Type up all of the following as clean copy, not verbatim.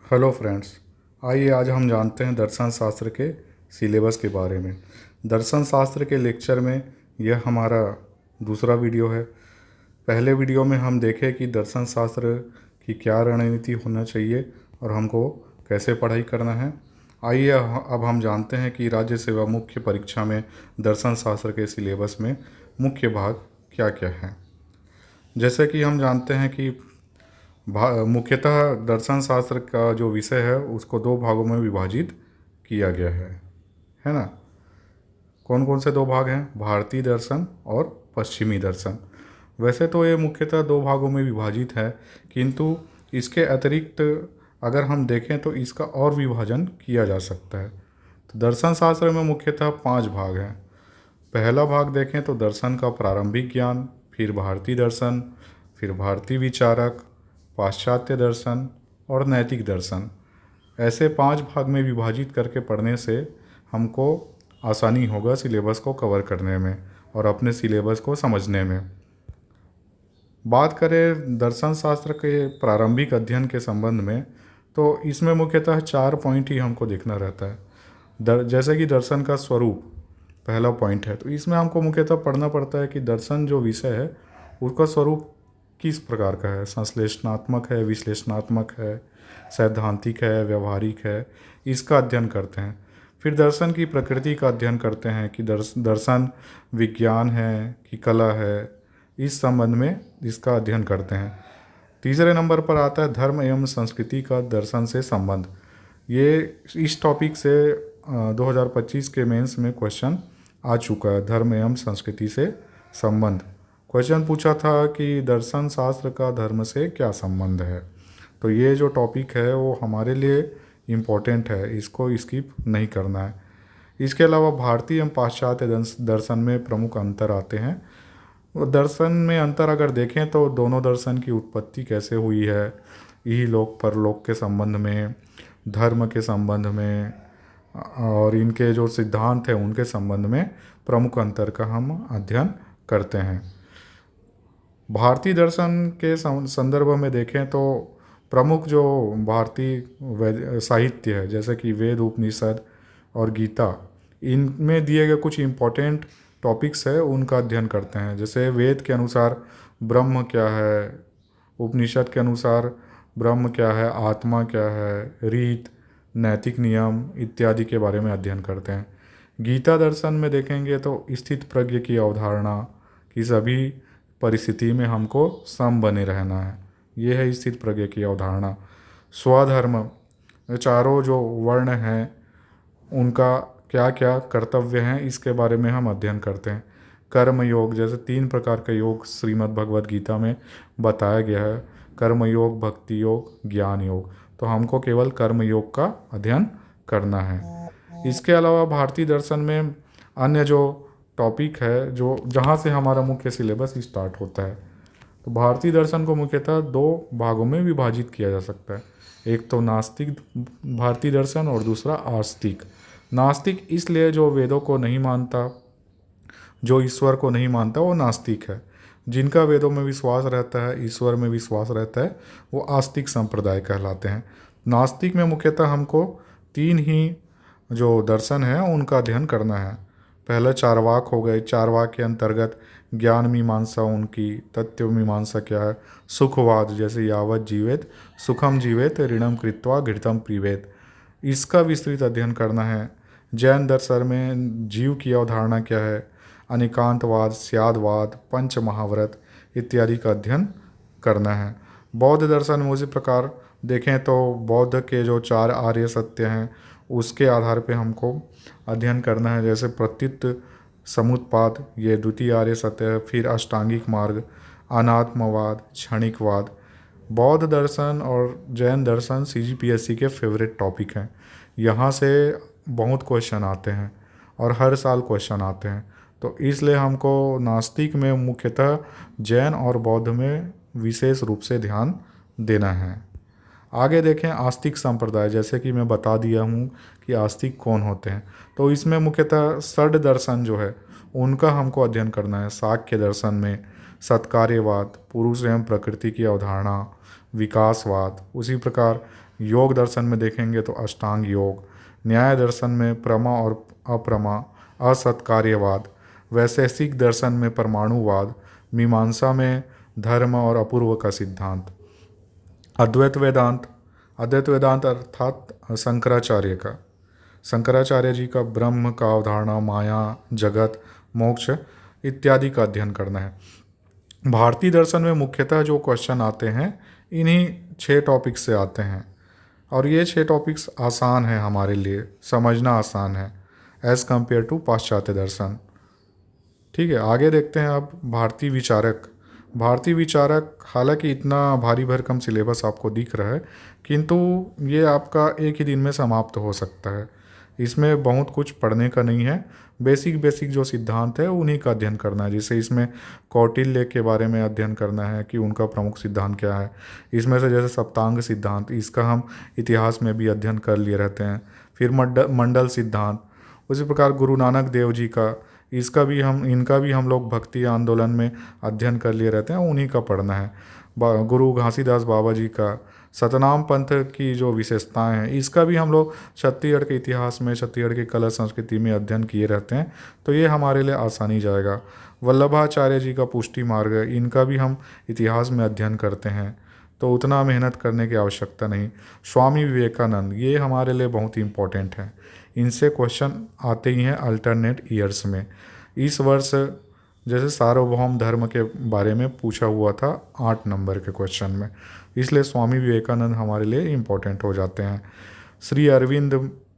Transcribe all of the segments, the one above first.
Hello friends. आइए आज हम जानते हैं दर्शन शास्त्र के सिलेबस के बारे में। दर्शन शास्त्र के लेक्चर में यह हमारा दूसरा वीडियो है। पहले वीडियो में हम देखे कि दर्शन शास्त्र की क्या रणनीति होना चाहिए और हमको कैसे पढ़ाई करना है। आइए अब हम जानते हैं कि राज्य सेवा मुख्य परीक्षा में दर्शन शास्त्र के सिलेबस में मुख्य भाग क्या क्या हैं। जैसे कि हम जानते हैं कि मुख्यतः दर्शन शास्त्र का जो विषय है उसको दो भागों में विभाजित किया गया है ना। कौन कौन से दो भाग हैं? भारतीय दर्शन और पश्चिमी दर्शन। वैसे तो ये मुख्यतः दो भागों में विभाजित है, किंतु इसके अतिरिक्त अगर हम देखें तो इसका और विभाजन किया जा सकता है। तो दर्शन शास्त्र में मुख्यतः 5 भाग हैं। पहला भाग देखें तो दर्शन का प्रारंभिक ज्ञान, फिर भारतीय दर्शन, फिर भारतीय विचारक, पाश्चात्य दर्शन और नैतिक दर्शन। ऐसे 5 भाग में विभाजित करके पढ़ने से हमको आसानी होगा सिलेबस को कवर करने में और अपने सिलेबस को समझने में। बात करें दर्शन शास्त्र के प्रारंभिक अध्ययन के संबंध में, तो इसमें मुख्यतः 4 पॉइंट ही हमको देखना रहता है। जैसे कि दर्शन का स्वरूप पहला पॉइंट है, तो इसमें हमको मुख्यतः पढ़ना पड़ता है कि दर्शन जो विषय है उसका स्वरूप किस प्रकार का है। संश्लेषणात्मक है, विश्लेषणात्मक है, सैद्धांतिक है, व्यवहारिक है, इसका अध्ययन करते हैं। फिर दर्शन की प्रकृति का अध्ययन करते हैं कि दर्शन विज्ञान है कि कला है, इस संबंध में इसका अध्ययन करते हैं। तीसरे नंबर पर आता है धर्म एवं संस्कृति का दर्शन से संबंध। ये इस टॉपिक से 2025 के मेंस में क्वेश्चन आ चुका है। धर्म एवं संस्कृति से संबंध क्वेश्चन पूछा था कि दर्शन शास्त्र का धर्म से क्या संबंध है। तो ये जो टॉपिक है वो हमारे लिए इम्पोर्टेंट है, इसको स्किप नहीं करना है। इसके अलावा भारतीय एवं पाश्चात्य दर्शन में प्रमुख अंतर आते हैं। दर्शन में अंतर अगर देखें तो दोनों दर्शन की उत्पत्ति कैसे हुई है, इहलोक परलोक के संबंध में, धर्म के संबंध में और इनके जो सिद्धांत हैं उनके संबंध में प्रमुख अंतर का हम अध्ययन करते हैं। भारतीय दर्शन के संदर्भ में देखें तो प्रमुख जो भारतीय साहित्य है जैसे कि वेद, उपनिषद और गीता, इनमें दिए गए कुछ इम्पोर्टेंट टॉपिक्स है उनका अध्ययन करते हैं। जैसे वेद के अनुसार ब्रह्म क्या है, उपनिषद के अनुसार ब्रह्म क्या है, आत्मा क्या है, रीत, नैतिक नियम इत्यादि के बारे में अध्ययन करते हैं। गीता दर्शन में देखेंगे तो स्थित प्रज्ञ की अवधारणा कि सभी परिस्थिति में हमको सम बने रहना है, ये है स्थित प्रज्ञ की अवधारणा। स्वधर्म, चारों जो वर्ण हैं उनका क्या क्या कर्तव्य हैं इसके बारे में हम अध्ययन करते हैं। कर्म योग, जैसे 3 प्रकार का योग श्रीमद् भगवद गीता में बताया गया है, कर्म योग, भक्ति योग, ज्ञान योग। तो हमको केवल कर्म योग का अध्ययन करना है। इसके अलावा भारतीय दर्शन में अन्य जो टॉपिक है जो जहाँ से हमारा मुख्य सिलेबस स्टार्ट होता है, तो भारतीय दर्शन को मुख्यतः 2 भागों में विभाजित किया जा सकता है। एक तो नास्तिक भारतीय दर्शन और दूसरा आस्तिक। नास्तिक इसलिए जो वेदों को नहीं मानता, जो ईश्वर को नहीं मानता, वो नास्तिक है। जिनका वेदों में विश्वास रहता है, ईश्वर में विश्वास रहता है, वो आस्तिक संप्रदाय कहलाते हैं। नास्तिक में मुख्यतः हमको 3 ही जो दर्शन है उनका अध्ययन करना है। पहले चारवाक हो गए। चारवाक के अंतर्गत ज्ञान मीमांसा उनकी, तत्व मीमांसा क्या है, सुखवाद जैसे यावत जीवेत सुखम जीवेत ऋणम कृत्वा घृतम पीवेत, इसका विस्तृत अध्ययन करना है। जैन दर्शन में जीव की अवधारणा क्या है, अनेकांतवाद, स्यादवाद, पंच महाव्रत इत्यादि का अध्ययन करना है। बौद्ध दर्शन में उसी प्रकार देखें तो बौद्ध के जो 4 आर्य सत्य हैं उसके आधार पे हमको अध्ययन करना है। जैसे प्रत्युत समुत्पाद, ये द्वितीय आर्य सत्य है। फिर अष्टांगिक मार्ग, अनात्मवाद, क्षणिकवाद। बौद्ध दर्शन और जैन दर्शन CGPSC के फेवरेट टॉपिक हैं। यहाँ से बहुत क्वेश्चन आते हैं और हर साल क्वेश्चन आते हैं, तो इसलिए हमको नास्तिक में मुख्यतः जैन और बौद्ध में विशेष रूप से ध्यान देना है। आगे देखें आस्तिक संप्रदाय, जैसे कि मैं बता दिया हूँ कि आस्तिक कौन होते हैं। तो इसमें मुख्यतः षड दर्शन जो है उनका हमको अध्ययन करना है। सांख्य दर्शन में सत्कार्यवाद, पुरुष एवं प्रकृति की अवधारणा, विकासवाद। उसी प्रकार योग दर्शन में देखेंगे तो अष्टांग योग। न्याय दर्शन में प्रमा और अप्रमा असत्कार्यवाद। वैशेषिक दर्शन में परमाणुवाद। मीमांसा में धर्म और अपूर्व का सिद्धांत। अद्वैत वेदांत, अद्वैत वेदांत अर्थात शंकराचार्य जी का ब्रह्म का अवधारणा, माया, जगत, मोक्ष इत्यादि का अध्ययन करना है। भारतीय दर्शन में मुख्यतः जो क्वेश्चन आते हैं इन्हीं 6 टॉपिक्स से आते हैं, और ये 6 टॉपिक्स आसान है हमारे लिए, समझना आसान है एज़ कम्पेयर टू पाश्चात्य दर्शन। ठीक है, आगे देखते हैं अब भारतीय विचारक। भारतीय विचारक हालांकि इतना भारी भरकम सिलेबस आपको दिख रहा है, किंतु ये आपका एक ही दिन में समाप्त हो सकता है। इसमें बहुत कुछ पढ़ने का नहीं है, बेसिक जो सिद्धांत है उन्हीं का अध्ययन करना है। जैसे इसमें कौटिल्य के बारे में अध्ययन करना है कि उनका प्रमुख सिद्धांत क्या है। इसमें से जैसे सप्तांग सिद्धांत, इसका हम इतिहास में भी अध्ययन कर लिए रहते हैं। फिर मंडल सिद्धांत, उसी प्रकार गुरु नानक देव जी का, इनका भी हम लोग भक्ति आंदोलन में अध्ययन कर लिए रहते हैं, उन्हीं का पढ़ना है। गुरु घासीदास बाबा जी का सतनाम पंथ की जो विशेषताएं हैं, इसका भी हम लोग छत्तीसगढ़ के इतिहास में, छत्तीसगढ़ की कला संस्कृति में अध्ययन किए रहते हैं, तो ये हमारे लिए आसानी जाएगा। वल्लभाचार्य जी का पुष्टि मार्ग, इनका भी हम इतिहास में अध्ययन करते हैं, तो उतना मेहनत करने की आवश्यकता नहीं। स्वामी विवेकानंद, ये हमारे लिए बहुत ही इम्पोर्टेंट है। इनसे क्वेश्चन आते ही हैं अल्टरनेट ईयर्स में। इस वर्ष जैसे सार्वभौम धर्म के बारे में पूछा हुआ था 8 नंबर के क्वेश्चन में, इसलिए स्वामी विवेकानंद हमारे लिए इम्पोर्टेंट हो जाते हैं। श्री अरविंद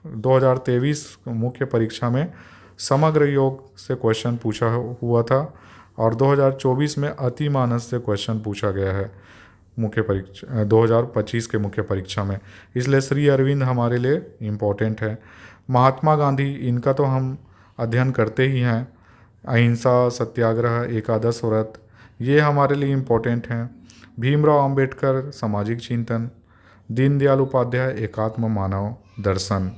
2023 मुख्य परीक्षा में समग्र योग से क्वेश्चन पूछा हुआ था, और 2024 में अतिमानस से क्वेश्चन पूछा गया है मुख्य परीक्षा 2025 के मुख्य परीक्षा में, इसलिए श्री अरविंद हमारे लिए इम्पोर्टेंट है। महात्मा गांधी, इनका तो हम अध्ययन करते ही हैं। अहिंसा, सत्याग्रह, एकादश व्रत, ये हमारे लिए इम्पोर्टेंट हैं। भीमराव अंबेडकर, सामाजिक चिंतन। दीनदयाल उपाध्याय, एकात्म मानव दर्शन,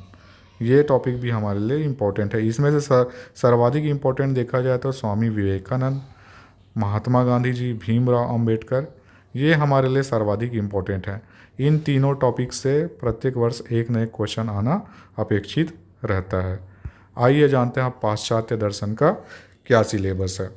ये टॉपिक भी हमारे लिए इम्पोर्टेंट है। इसमें से सर्वाधिक इम्पोर्टेंट देखा जाए तो स्वामी विवेकानंद, महात्मा गांधी जी, भीमराव अंबेडकर, ये हमारे लिए सर्वाधिक इम्पोर्टेंट है। इन तीनों टॉपिक से प्रत्येक वर्ष एक नए क्वेश्चन आना अपेक्षित रहता है। आइए जानते हैं पाश्चात्य दर्शन का क्या सिलेबस है।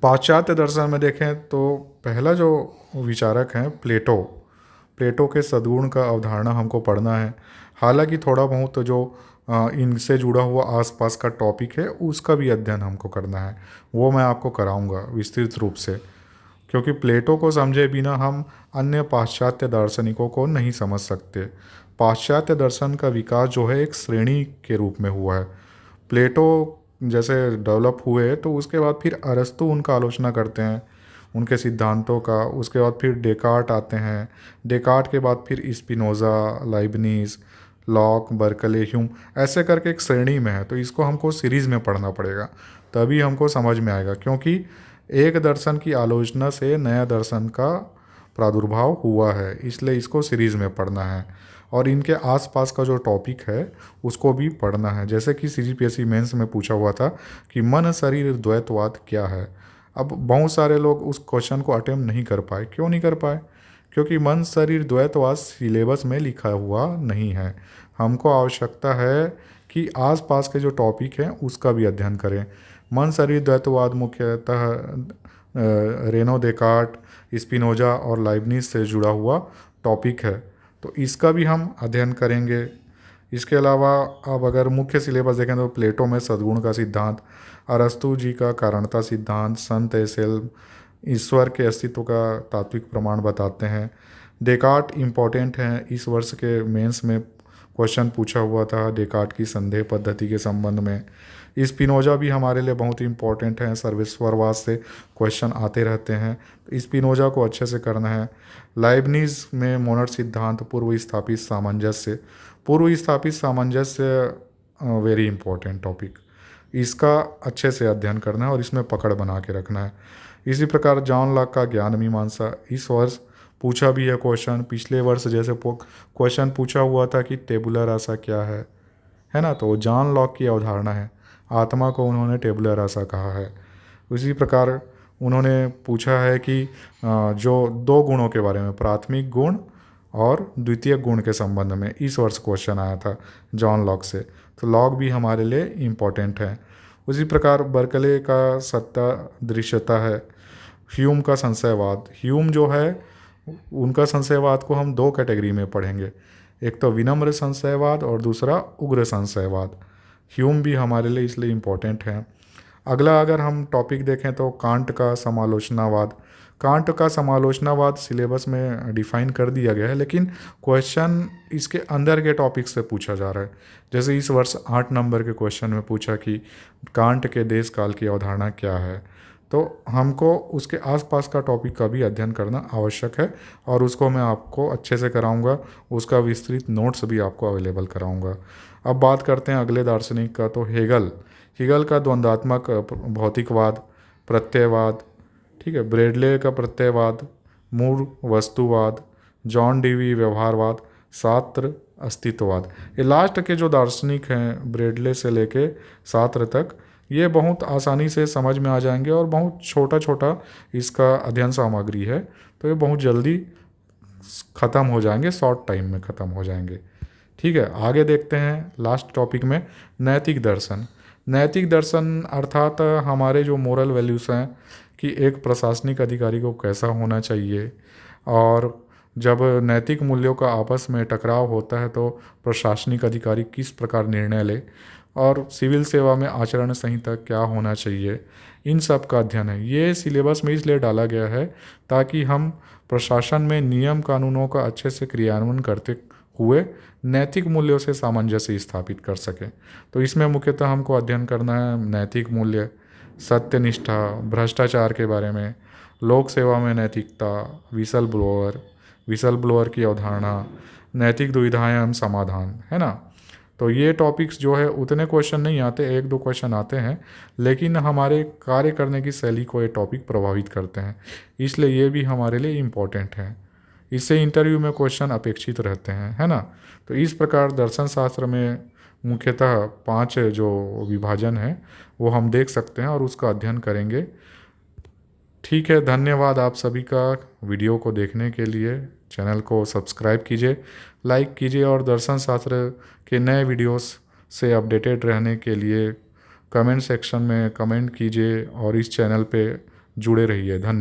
पाश्चात्य दर्शन में देखें तो पहला जो विचारक हैं प्लेटो के सद्गुण का अवधारणा हमको पढ़ना है। हालांकि थोड़ा बहुत जो इनसे जुड़ा हुआ आसपास का टॉपिक है उसका भी अध्ययन हमको करना है, वो मैं आपको कराऊंगा विस्तृत रूप से, क्योंकि प्लेटो को समझे बिना हम अन्य पाश्चात्य दार्शनिकों को नहीं समझ सकते। पाश्चात्य दर्शन का विकास जो है एक श्रेणी के रूप में हुआ है। प्लेटो जैसे डेवलप हुए तो उसके बाद फिर अरस्तु उनका आलोचना करते हैं, उनके सिद्धांतों का। उसके बाद फिर डेकार्ट आते हैं, डेकार्ट के बाद फिर Spinoza, Leibniz, lock, Berkeley, Hume, ऐसे करके एक श्रेणी में है। तो इसको हमको सीरीज़ में पढ़ना पड़ेगा, तभी हमको समझ में आएगा, क्योंकि एक दर्शन की आलोचना से नया दर्शन का प्रादुर्भाव हुआ है, इसलिए इसको सीरीज़ में पढ़ना है। और इनके आसपास का जो टॉपिक है उसको भी पढ़ना है। जैसे कि CGPSC मेंस में पूछा हुआ था कि मन शरीर द्वैतवाद क्या है। अब बहुत सारे लोग उस क्वेश्चन को अटेम्प्ट नहीं कर पाए। क्यों नहीं कर पाए? क्योंकि मन शरीर द्वैतवाद सिलेबस में लिखा हुआ नहीं है। हमको आवश्यकता है कि आसपास के जो टॉपिक हैं उसका भी अध्ययन करें। मन शरीर द्वैतवाद मुख्यतः रेनो डेकार्ट, स्पिनोजा और लाइबनिज से जुड़ा हुआ टॉपिक है, तो इसका भी हम अध्ययन करेंगे। इसके अलावा अब अगर मुख्य सिलेबस देखें तो प्लेटो में सद्गुण का सिद्धांत, अरस्तु जी का कारणता सिद्धांत, संत एसेल्म ईश्वर के अस्तित्व का तात्विक प्रमाण बताते हैं। डेकार्ट इम्पॉर्टेंट हैं, इस वर्ष के मेंस में क्वेश्चन पूछा हुआ था डेकार्ट की संदेह पद्धति के संबंध में। स्पिनोजा भी हमारे लिए बहुत इंपॉर्टेंट है, सर्वेश्वरवाद से क्वेश्चन आते रहते हैं, तो स्पिनोजा को अच्छे से करना है। लाइबनिज में मोनड सिद्धांत, पूर्व स्थापित सामंजस्य वेरी इंपॉर्टेंट टॉपिक, इसका अच्छे से अध्ययन करना है और इसमें पकड़ बना के रखना है। इसी प्रकार जॉन लॉक का ज्ञान मीमांसा, इस वर्ष पूछा भी है क्वेश्चन। पिछले वर्ष जैसे क्वेश्चन पूछा हुआ था कि टेबुला रासा क्या है ना, तो जॉन लॉक की अवधारणा है, आत्मा को उन्होंने टेबुला रासा कहा है। उसी प्रकार उन्होंने पूछा है कि जो दो गुणों के बारे में, प्राथमिक गुण और द्वितीय गुण के संबंध में इस वर्ष क्वेश्चन आया था जॉन लॉक से। तो लॉक भी हमारे लिए इम्पोर्टेंट है। उसी प्रकार बर्कले का सत्ता दृश्यता है। ह्यूम का संशयवाद, ह्यूम जो है उनका संशयवाद को हम दो कैटेगरी में पढ़ेंगे, एक तो विनम्र संशयवाद और दूसरा उग्र संशयवाद। ह्यूम भी हमारे लिए इसलिए इम्पोर्टेंट है। अगला अगर हम टॉपिक देखें तो कांट का समालोचनावाद। कांट का समालोचनावाद सिलेबस में डिफाइन कर दिया गया है, लेकिन क्वेश्चन इसके अंदर के टॉपिक से पूछा जा रहा है। जैसे इस वर्ष 8 नंबर के क्वेश्चन में पूछा कि कांट के देश काल की अवधारणा क्या है, तो हमको उसके आसपास का टॉपिक का भी अध्ययन करना आवश्यक है और उसको मैं आपको अच्छे से कराऊंगा, उसका विस्तृत नोट्स भी आपको अवेलेबल कराऊंगा। अब बात करते हैं अगले दार्शनिक का, तो हेगल का द्वंद्वात्मक भौतिकवाद, प्रत्ययवाद, ठीक है, ब्रेडले का प्रत्ययवाद, मूर वस्तुवाद, जॉन डीवी व्यवहारवाद, सार्त्र अस्तित्ववाद। ये लास्ट के जो दार्शनिक हैं ब्रेडले से लेके सार्त्र तक, ये बहुत आसानी से समझ में आ जाएंगे और बहुत छोटा छोटा इसका अध्ययन सामग्री है, तो ये बहुत जल्दी ख़त्म हो जाएंगे, शॉर्ट टाइम में ख़त्म हो जाएंगे। ठीक है, आगे देखते हैं लास्ट टॉपिक में नैतिक दर्शन। नैतिक दर्शन अर्थात हमारे जो मोरल वैल्यूज़ हैं कि एक प्रशासनिक अधिकारी को कैसा होना चाहिए, और जब नैतिक मूल्यों का आपस में टकराव होता है तो प्रशासनिक अधिकारी किस प्रकार निर्णय ले, और सिविल सेवा में आचरण संहिता क्या होना चाहिए, इन सब का अध्ययन है। ये सिलेबस में इसलिए डाला गया है ताकि हम प्रशासन में नियम कानूनों का अच्छे से क्रियान्वयन करते हुए नैतिक मूल्यों से सामंजस्य स्थापित कर सकें। तो इसमें मुख्यतः हमको अध्ययन करना है नैतिक मूल्य, सत्यनिष्ठा, भ्रष्टाचार के बारे में, लोक सेवा में नैतिकता, विसल ब्लोअर की अवधारणा, नैतिक दुविधाएं एवं समाधान, है ना। तो ये टॉपिक्स जो है उतने क्वेश्चन नहीं आते, एक दो क्वेश्चन आते हैं, लेकिन हमारे कार्य करने की शैली को ये टॉपिक प्रभावित करते हैं, इसलिए ये भी हमारे लिए इम्पोर्टेंट है। इससे इंटरव्यू में क्वेश्चन अपेक्षित रहते हैं, है ना। तो इस प्रकार दर्शन शास्त्र में मुख्यतः 5 जो विभाजन है वो हम देख सकते हैं और उसका अध्ययन करेंगे। ठीक है, धन्यवाद आप सभी का वीडियो को देखने के लिए। चैनल को सब्सक्राइब कीजिए, लाइक कीजिए और दर्शन शास्त्र के नए वीडियोस से अपडेटेड रहने के लिए कमेंट सेक्शन में कमेंट कीजिए और इस चैनल पे जुड़े रहिए। धन्यवाद।